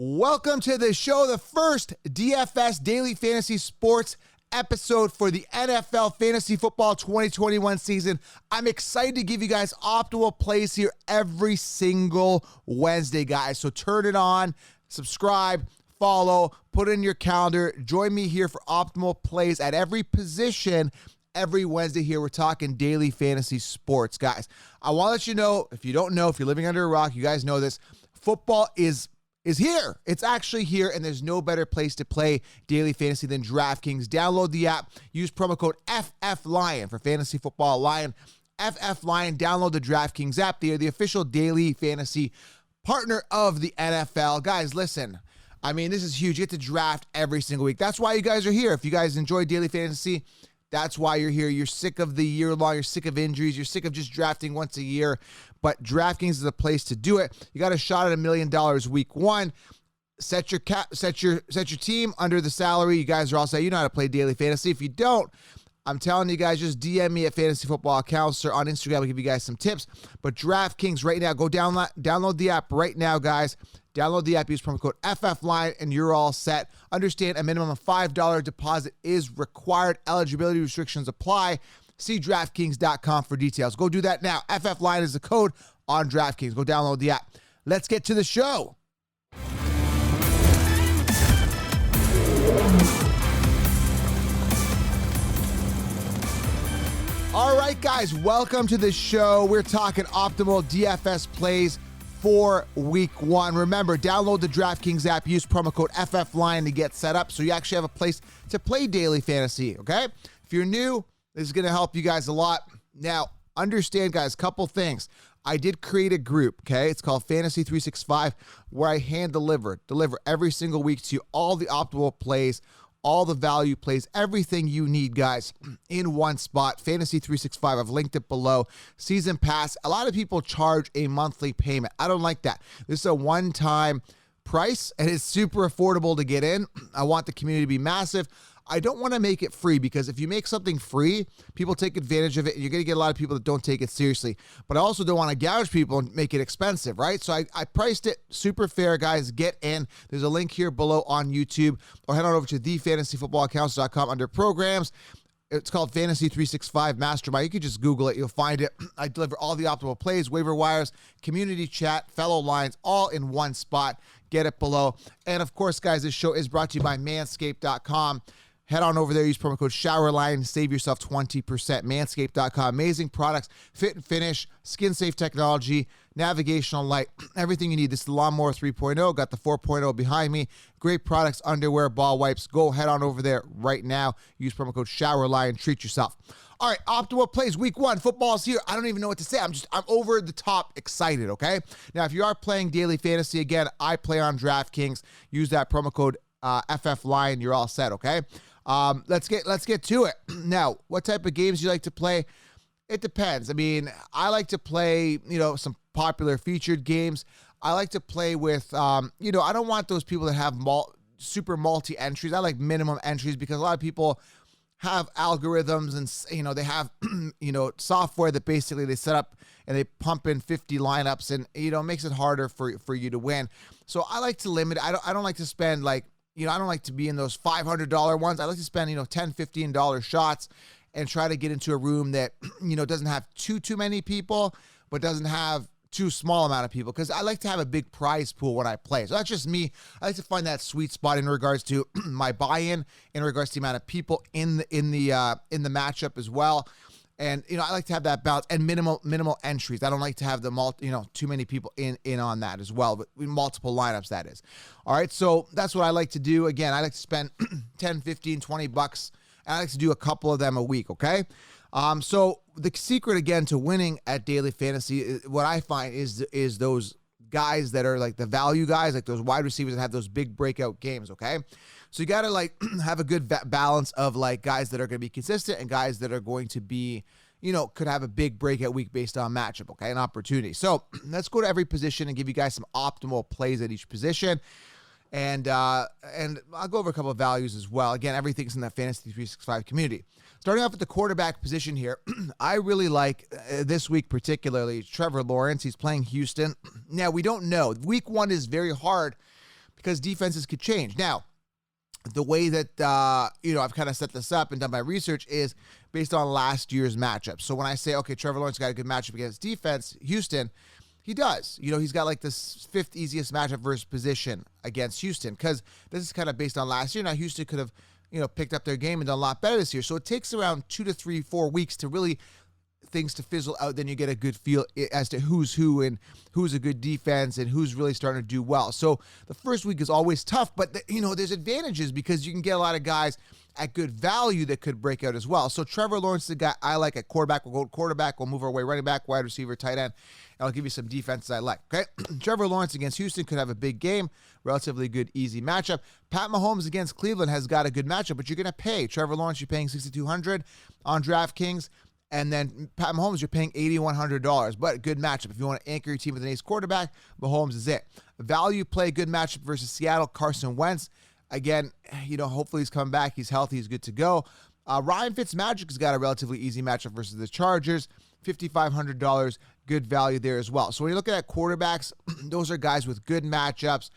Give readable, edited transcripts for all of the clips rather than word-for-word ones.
Welcome to the show, the first DFS Daily Fantasy Sports episode for the NFL Fantasy Football 2021 season. I'm excited to give you guys optimal plays here every single Wednesday, guys. So turn it on, subscribe, follow, put it in your calendar. Join me here for optimal plays at every position every Wednesday here. We're talking daily fantasy sports, guys. I want to let you know, if you don't know, if you're living under a rock, you guys know this, football is here. It's actually here, and there's no better place to play daily fantasy than DraftKings. Download the app. Use promo code FFLion for Fantasy Football Lion. FFLion. Download the DraftKings app. They are the official daily fantasy partner of the NFL. Guys, listen. I mean, this is huge. You get to draft every single week. That's why you guys are here. If you guys enjoy daily fantasy, that's why you're here. You're sick of the year long. You're sick of injuries. You're sick of just drafting once a year. But DraftKings is a place to do it. You got a shot at $1 million week one. Set your team under the salary. You guys are all saying you know how to play daily fantasy. If you don't, I'm telling you guys, just DM me at Fantasy Football Counselor on Instagram. I'll give you guys some tips. But DraftKings right now, go download the app right now, guys. Download the app, use promo code FFLion, and you're all set. Understand a minimum of $5 deposit is required. Eligibility restrictions apply. See DraftKings.com for details. Go do that now. FFLion is the code on DraftKings. Go download the app. Let's get to the show. All right, guys, welcome to the show. We're talking optimal DFS plays for week one. Remember, download the DraftKings app, use promo code FFLion to get set up so you actually have a place to play daily fantasy, okay? If you're new, this is going to help you guys a lot. Now, understand, guys, couple things. I did create a group, okay? It's called Fantasy 365, where I hand deliver every single week to you all the optimal plays, all the value plays, everything you need, guys, in one spot. Fantasy 365, I've linked it below. Season pass, a lot of people charge a monthly payment. I don't like that. This is a one-time price, and it's super affordable to get in. I want the community to be massive. I don't want to make it free, because if you make something free, people take advantage of it, and you're going to get a lot of people that don't take it seriously. But I also don't want to gouge people and make it expensive, right? So I priced it super fair, guys. Get in. There's a link here below on YouTube, or head on over to thefantasyfootballaccounts.com under programs. It's called Fantasy 365 Mastermind. You can just Google it. You'll find it. I deliver all the optimal plays, waiver wires, community chat, fellow lines, all in one spot. Get it below. And, of course, guys, this show is brought to you by manscaped.com. Head on over there, use promo code SHOWERLINE, save yourself 20%. Manscaped.com, amazing products, fit and finish, skin-safe technology, navigational light, everything you need. This is the Lawnmower 3.0, got the 4.0 behind me. Great products, underwear, ball wipes. Go head on over there right now. Use promo code SHOWERLINE, treat yourself. All right, optimal plays, week one, football's here. I don't even know what to say. I'm over the top excited, okay? Now, if you are playing daily fantasy, again, I play on DraftKings. Use that promo code FFLion, you're all set, okay? Let's get to it. Now, what type of games do you like to play? It depends. I mean, I like to play, some popular featured games. I like to play with, I don't want those people that have super multi-entries. I like minimum entries, because a lot of people have algorithms and, they have, software that basically they set up and they pump in 50 lineups, and, it makes it harder for you to win. So I like to limit. I don't like to spend I don't like to be in those $500 ones. I like to spend, $10, $15 shots and try to get into a room that, doesn't have too many people, but doesn't have too small amount of people, because I like to have a big prize pool when I play. So that's just me. I like to find that sweet spot in regards to my buy-in, in regards to the amount of people in the matchup as well. And, I like to have that balance and minimal entries. I don't like to have the too many people in on that as well, but multiple lineups, that is. All right, so that's what I like to do. Again, I like to spend 10, 15, 20 bucks, and I like to do a couple of them a week, okay? So the secret, again, to winning at daily fantasy, what I find is those guys that are like the value guys, like those wide receivers that have those big breakout games, okay? So you got to have a good balance of guys that are going to be consistent and guys that are going to be, could have a big breakout week based on matchup, okay, an opportunity. So let's go to every position and give you guys some optimal plays at each position. And I'll go over a couple of values as well. Again, everything's in that Fantasy 365 community. Starting off with the quarterback position here, I really like this week particularly Trevor Lawrence. He's playing Houston. Now, we don't know. Week one is very hard because defenses could change. Now, the way that, I've kind of set this up and done my research is based on last year's matchup. So when I say, okay, Trevor Lawrence got a good matchup against defense, Houston, he does. He's got like this 5th easiest matchup versus position against Houston, because this is kind of based on last year. Now, Houston could have, picked up their game and done a lot better this year. So it takes around 2 to 3, 4 weeks to really things to fizzle out. Then you get a good feel as to who's who and who's a good defense and who's really starting to do well. So the first week is always tough, but there's advantages because you can get a lot of guys at good value that could break out as well. So Trevor Lawrence is the guy I like at quarterback. We'll go quarterback. We'll move our way running back, wide receiver, tight end. And I'll give you some defenses I like. Okay. Trevor Lawrence against Houston could have a big game. Relatively good, easy matchup. Pat Mahomes against Cleveland has got a good matchup, but you're going to pay. Trevor Lawrence, you're paying $6,200 on DraftKings. And then Pat Mahomes, you're paying $8,100, but good matchup. If you want to anchor your team with an ace quarterback, Mahomes is it. Value play, good matchup versus Seattle, Carson Wentz. Again, hopefully he's coming back. He's healthy. He's good to go. Ryan Fitzmagic has got a relatively easy matchup versus the Chargers, $5,500, good value there as well. So when you look at quarterbacks, those are guys with good matchups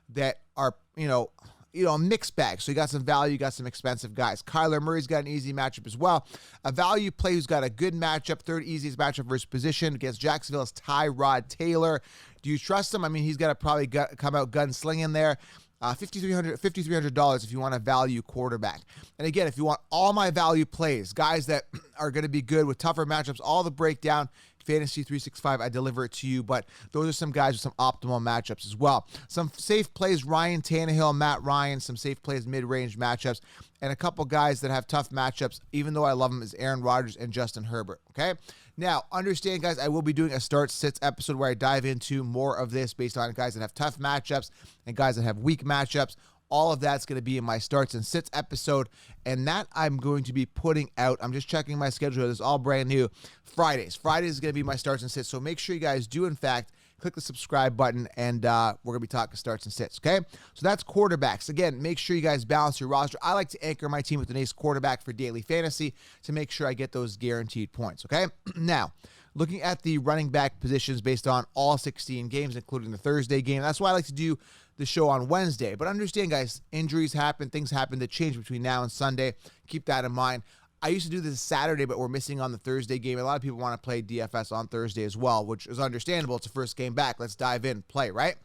that are, a mixed bag. So you got some value, you got some expensive guys. Kyler Murray's got an easy matchup as well. A value play who's got a good matchup, 3rd easiest matchup versus position against Jacksonville is Tyrod Taylor. Do you trust him? I mean, he's got to probably come out gunslinging there. $5,300 if you want a value quarterback. And again, if you want all my value plays, guys that are going to be good with tougher matchups, all the breakdown, Fantasy 365, I deliver it to you. But those are some guys with some optimal matchups as well. Some safe plays, Ryan Tannehill, Matt Ryan, some safe plays, mid-range matchups, and a couple guys that have tough matchups, even though I love them, is Aaron Rodgers and Justin Herbert, okay? Now, understand, guys, I will be doing a start-sits episode where I dive into more of this based on guys that have tough matchups and guys that have weak matchups. All of that's going to be in my starts and sits episode, and that I'm going to be putting out. I'm just checking my schedule. It's all brand new. Fridays. Fridays is going to be my starts and sits, so make sure you guys do, in fact, click the subscribe button, and we're going to be talking starts and sits, okay? So that's quarterbacks. Again, make sure you guys balance your roster. I like to anchor my team with an ace quarterback for daily fantasy to make sure I get those guaranteed points, okay? Now, looking at the running back positions based on all 16 games, including the Thursday game. That's why I like to do the show on Wednesday. But understand, guys, injuries happen, things happen that change between now and Sunday. Keep that in mind. I used to do this Saturday, but we're missing on the Thursday game. A lot of people want to play DFS on Thursday as well, which is understandable. It's the first game back. Let's dive in, play, right?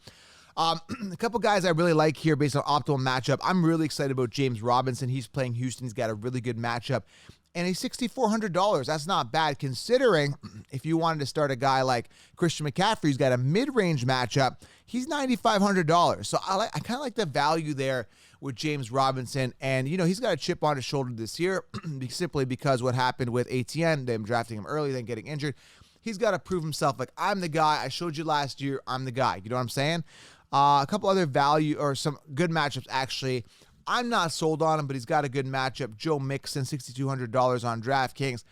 A couple guys I really like here based on optimal matchup. I'm really excited about James Robinson. He's playing Houston. He's got a really good matchup. And he's $6,400. That's not bad considering if you wanted to start a guy like Christian McCaffrey, who's got a mid-range matchup, he's $9,500. So I kind of like the value there with James Robinson. And, he's got a chip on his shoulder this year simply because what happened with ATN, them drafting him early, then getting injured. He's got to prove himself. Like, I'm the guy. I showed you last year. I'm the guy. You know what I'm saying? A couple other value or some good matchups, actually. I'm not sold on him, but he's got a good matchup. Joe Mixon, $6,200 on DraftKings.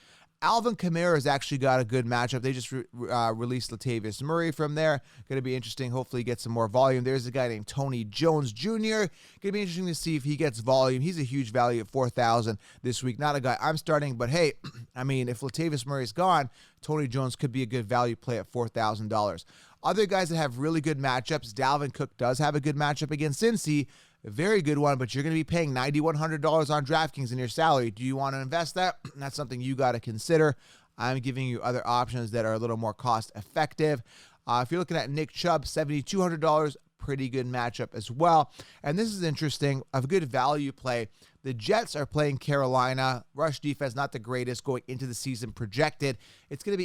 Alvin Kamara has actually got a good matchup. They just released Latavius Murray from there. Going to be interesting. Hopefully he gets some more volume. There's a guy named Tony Jones Jr. Going to be interesting to see if he gets volume. He's a huge value at $4,000 this week. Not a guy I'm starting, but hey, I mean, if Latavius Murray's gone, Tony Jones could be a good value play at $4,000. Other guys that have really good matchups, Dalvin Cook does have a good matchup against Cincy. A very good one, but you're going to be paying $9,100 on DraftKings in your salary. Do you want to invest that? That's something you got to consider. I'm giving you other options that are a little more cost effective. If you're looking at Nick Chubb, $7,200, pretty good matchup as well. And this is interesting, a good value play. The Jets are playing Carolina. Rush defense, not the greatest going into the season projected. It's going to be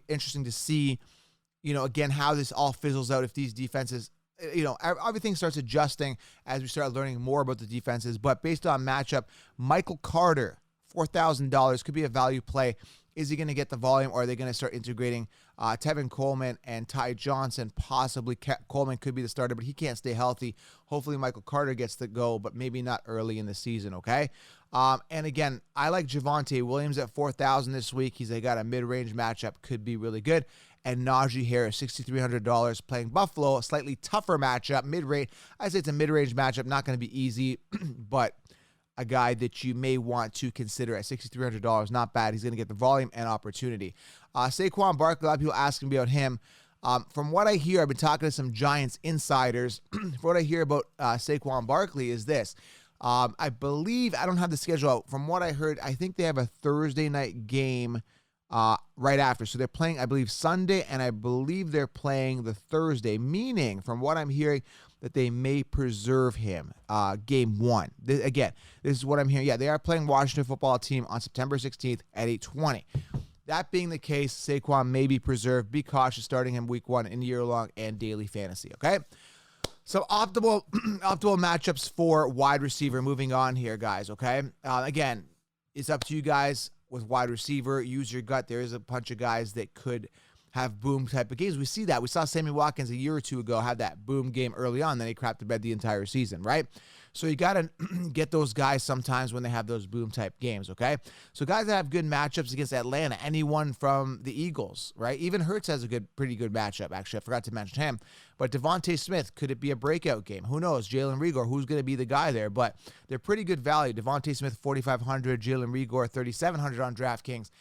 interesting to see, again, how this all fizzles out if these defenses, everything starts adjusting as we start learning more about the defenses. But based on matchup, Michael Carter, $4,000, could be a value play. Is he going to get the volume, or are they going to start integrating Tevin Coleman and Ty Johnson? Possibly Coleman could be the starter, but he can't stay healthy. Hopefully Michael Carter gets the go, but maybe not early in the season, okay? And again, I like Javonte Williams at $4,000 this week. He's got a mid-range matchup, could be really good. And Najee Harris, $6,300, playing Buffalo, a slightly tougher matchup, mid-range. I'd say it's a mid-range matchup, not going to be easy, but a guy that you may want to consider at $6,300. Not bad. He's going to get the volume and opportunity. Saquon Barkley, a lot of people asking me about him. From what I hear, I've been talking to some Giants insiders. From what I hear about Saquon Barkley is this. I believe, I don't have the schedule out. From what I heard, I think they have a Thursday night game right after. So they're playing, I believe, Sunday, and I believe they're playing the Thursday, meaning, from what I'm hearing, that they may preserve him game one. This is what I'm hearing. Yeah, they are playing Washington football team on September 16th at 8:20. That being the case, Saquon may be preserved. Be cautious starting him week one in year-long and daily fantasy, okay? So optimal matchups for wide receiver. Moving on here, guys, okay? Again, it's up to you guys with wide receiver. Use your gut. There is a bunch of guys that could have boom type of games. We see that. We saw Sammy Watkins a year or two ago have that boom game early on, then he crapped to bed the entire season, right? So you got to get those guys sometimes when they have those boom type games, okay? So guys that have good matchups against Atlanta, anyone from the Eagles, right? Even Hurts has a pretty good matchup, actually. I forgot to mention him. But Devontae Smith, could it be a breakout game? Who knows? Jalen Reagor, who's going to be the guy there? But they're pretty good value. Devontae Smith, 4,500. Jalen Reagor, 3,700 on DraftKings.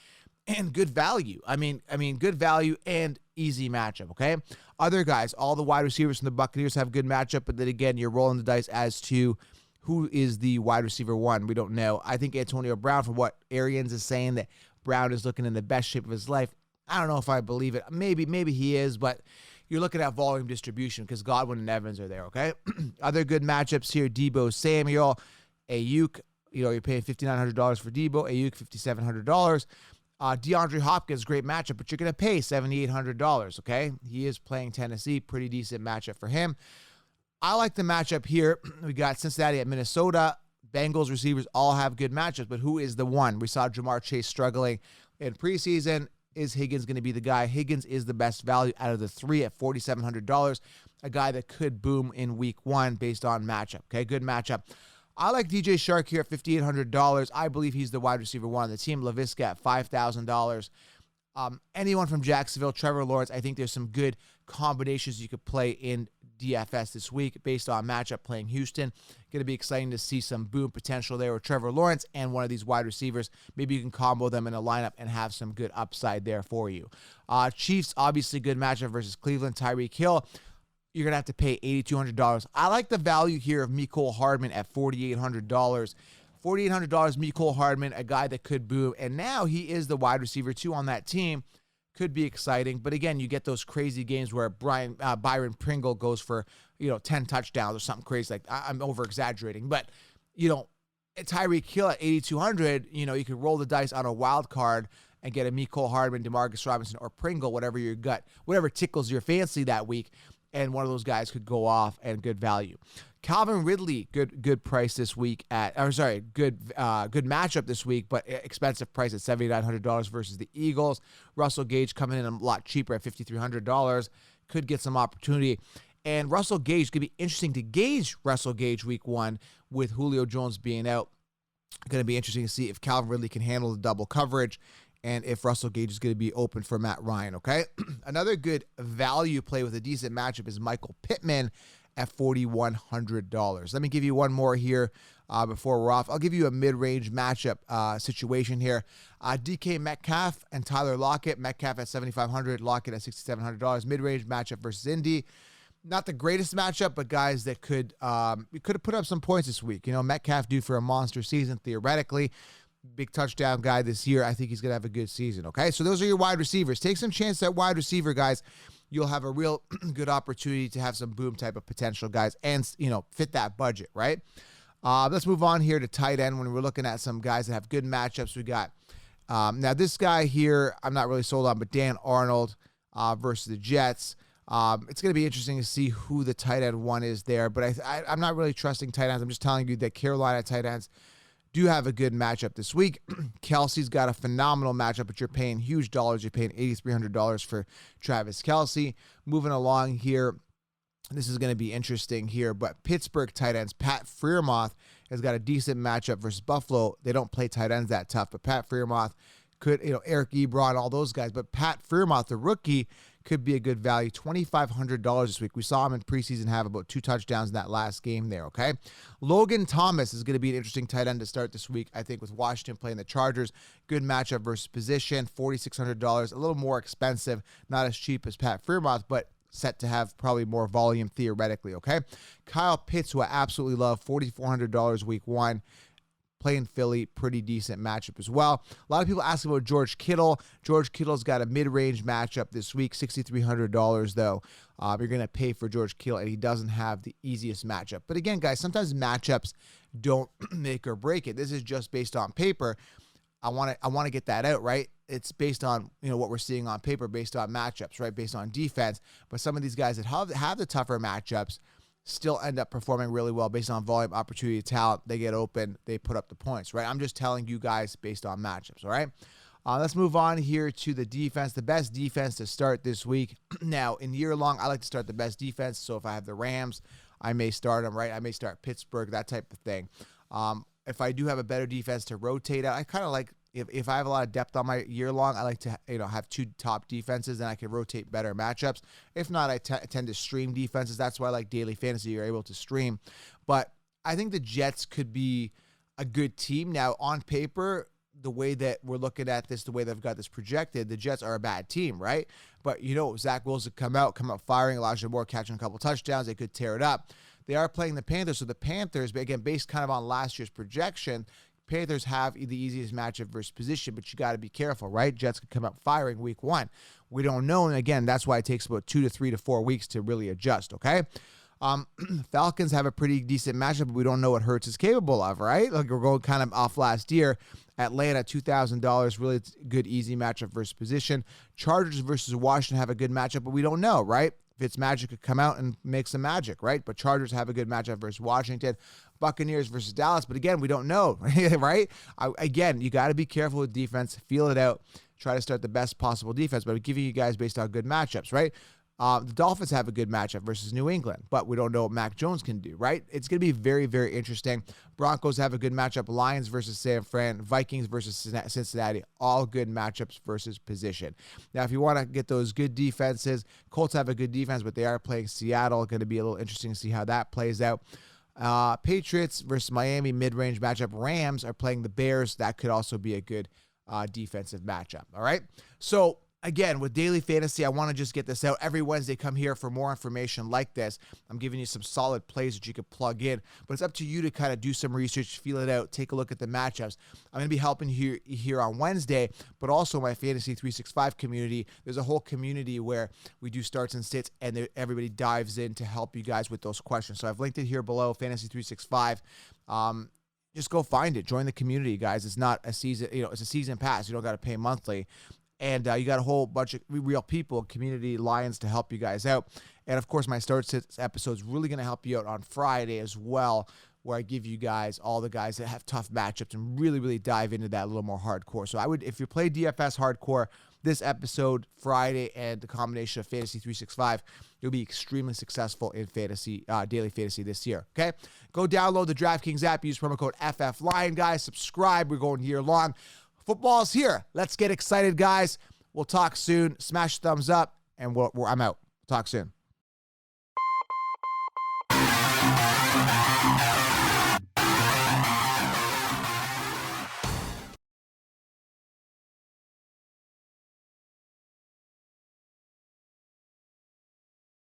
And good value. I mean, good value and easy matchup, okay? Other guys, all the wide receivers from the Buccaneers have good matchup, but then again, you're rolling the dice as to who is the wide receiver one. We don't know. I think Antonio Brown, from what Arians is saying, that Brown is looking in the best shape of his life. I don't know if I believe it. Maybe he is, but you're looking at volume distribution because Godwin and Evans are there, okay? Other good matchups here, Debo Samuel, Ayuk. You're paying $5,900 for Debo. Ayuk, $5,700. DeAndre Hopkins, great matchup, but you're going to pay $7,800, okay? He is playing Tennessee, pretty decent matchup for him. I like the matchup here. We got Cincinnati at Minnesota. Bengals receivers all have good matchups, but who is the one? We saw Jamar Chase struggling in preseason. Is Higgins going to be the guy? Higgins is the best value out of the three at $4,700, a guy that could boom in week one based on matchup, okay? Good matchup. I like DJ Shark here at $5,800. I believe he's the wide receiver one on the team. LaVisca at $5,000. Anyone from Jacksonville, Trevor Lawrence, I think there's some good combinations you could play in DFS this week based on matchup playing Houston. Going to be exciting to see some boom potential there with Trevor Lawrence and one of these wide receivers. Maybe you can combo them in a lineup and have some good upside there for you. Chiefs, obviously good matchup versus Cleveland. Tyreek Hill, you're going to have to pay $8,200. I like the value here of Mecole Hardman at $4,800. $4,800, Mecole Hardman, a guy that could boom. And now he is the wide receiver, too, on that team. Could be exciting. But, again, you get those crazy games where Byron Pringle goes for, 10 touchdowns or something crazy. Like, I'm over-exaggerating. But, Tyreek Hill at $8,200, you could roll the dice on a wild card and get a Mecole Hardman, DeMarcus Robinson, or Pringle, whatever tickles your fancy that week. And one of those guys could go off and good value. Calvin Ridley, good price this week good matchup this week, but expensive price at $7,900 versus the Eagles. Russell Gage coming in a lot cheaper at $5,300. Could get some opportunity. And Russell Gage, could be interesting to gauge Russell Gage week one with Julio Jones being out. Going to be interesting to see if Calvin Ridley can handle the double coverage and if Russell Gage is going to be open for Matt Ryan, okay? Another good value play with a decent matchup is Michael Pittman at $4,100. Let me give you one more here before we're off. I'll give you a mid-range matchup situation here. DK Metcalf and Tyler Lockett. Metcalf at $7,500, Lockett at $6,700. Mid-range matchup versus Indy. Not the greatest matchup, but guys that could have put up some points this week. Metcalf due for a monster season, theoretically. Big touchdown guy this year. I think he's going to have a good season, okay? So those are your wide receivers. Take some chance at wide receiver, guys. You'll have a real good opportunity to have some boom type of potential guys and, fit that budget, right? Let's move on here to tight end when we're looking at some guys that have good matchups. We got, now this guy here, I'm not really sold on, but Dan Arnold versus the Jets. It's going to be interesting to see who the tight end one is there, but I'm not really trusting tight ends. I'm just telling you that Carolina tight ends do have a good matchup this week. Kelsey's got a phenomenal matchup, but you're paying huge dollars. You're paying $8,300 for Travis Kelce. Moving along here, this is going to be interesting here, but Pittsburgh tight ends, Pat Freiermuth has got a decent matchup versus Buffalo. They don't play tight ends that tough, but Pat Freiermuth could, Eric Ebron, all those guys, but Pat Freiermuth, the rookie, could be a good value. $2,500 this week. We saw him in preseason have about 2 touchdowns in that last game there, okay? Logan Thomas is going to be an interesting tight end to start this week, I think, with Washington playing the Chargers. Good matchup versus position, $4,600, a little more expensive, not as cheap as Pat Freiermuth, but set to have probably more volume theoretically, okay? Kyle Pitts, who I absolutely love, $4,400 week 1. Playing Philly, pretty decent matchup as well. A lot of people ask about George Kittle. George Kittle's got a mid-range matchup this week, $6,300 though. You're going to pay for George Kittle, and he doesn't have the easiest matchup. But again, guys, sometimes matchups don't make or break it. This is just based on paper. I want to get that out, right? It's based on, what we're seeing on paper, based on matchups, right? Based on defense. But some of these guys that have the tougher matchups still end up performing really well based on volume, opportunity, talent. They get open, they put up the points, right? I'm just telling you guys based on matchups, all right? Let's move on here to the defense. The best defense to start this week. Now, in year long, I like to start the best defense. So if I have the Rams, I may start them, right? I may start Pittsburgh, that type of thing. If I do have a better defense to rotate out, I kind of like, if I have a lot of depth on my year long, I like to have 2 top defenses, and I can rotate better matchups. If not, I tend to stream defenses. That's why I like daily fantasy. You're able to stream. But I think the Jets could be a good team. Now, on paper, the way that we're looking at this, the way they've got this projected, the Jets are a bad team, right? But, Zach Wilson come out firing, Elijah Moore catching a couple touchdowns. They could tear it up. They are playing the Panthers. So the Panthers, again, based kind of on last year's projection, Panthers have the easiest matchup versus position, but you got to be careful, right? Jets could come out firing week 1. We don't know, and again, that's why it takes about 2 to 3 to 4 weeks to really adjust, okay? Falcons have a pretty decent matchup, but we don't know what Hurts is capable of, right? Like, we're going kind of off last year. Atlanta, $2,000, really good, easy matchup versus position. Chargers versus Washington have a good matchup, but we don't know, right? Fitzmagic could come out and make some magic, right? But Chargers have a good matchup versus Washington. Buccaneers versus Dallas, but again, we don't know, right? Again, you got to be careful with defense, feel it out, try to start the best possible defense, but I'm giving you guys based on good matchups, right? The Dolphins have a good matchup versus New England, but we don't know what Mac Jones can do, right? It's going to be very, very interesting. Broncos have a good matchup. Lions versus San Fran. Vikings versus Cincinnati. All good matchups versus position. Now, if you want to get those good defenses, Colts have a good defense, but they are playing Seattle. Going to be a little interesting to see how that plays out. Patriots versus Miami, mid-range matchup. Rams are playing the Bears. That could also be a good defensive matchup, all right? So, again, with Daily Fantasy, I want to just get this out. Every Wednesday, come here for more information like this. I'm giving you some solid plays that you can plug in, but it's up to you to kind of do some research, feel it out, take a look at the matchups. I'm going to be helping you here on Wednesday, but also my Fantasy 365 community. There's a whole community where we do starts and sits, and everybody dives in to help you guys with those questions. So I've linked it here below, Fantasy 365. Just go find it. Join the community, guys. It's not a season, it's a season pass. You don't got to pay monthly. And you got a whole bunch of real people, community lions to help you guys out. And, of course, my Start Sits episode is really going to help you out on Friday as well, where I give you guys all the guys that have tough matchups and really, really dive into that a little more hardcore. So if you play DFS hardcore, this episode, Friday, and the combination of Fantasy 365, you'll be extremely successful in fantasy, daily fantasy this year, okay? Go download the DraftKings app. Use promo code FFLion, guys. Subscribe. We're going year long. Football's here. Let's get excited, guys. We'll talk soon. Smash thumbs up, and I'm out. Talk soon.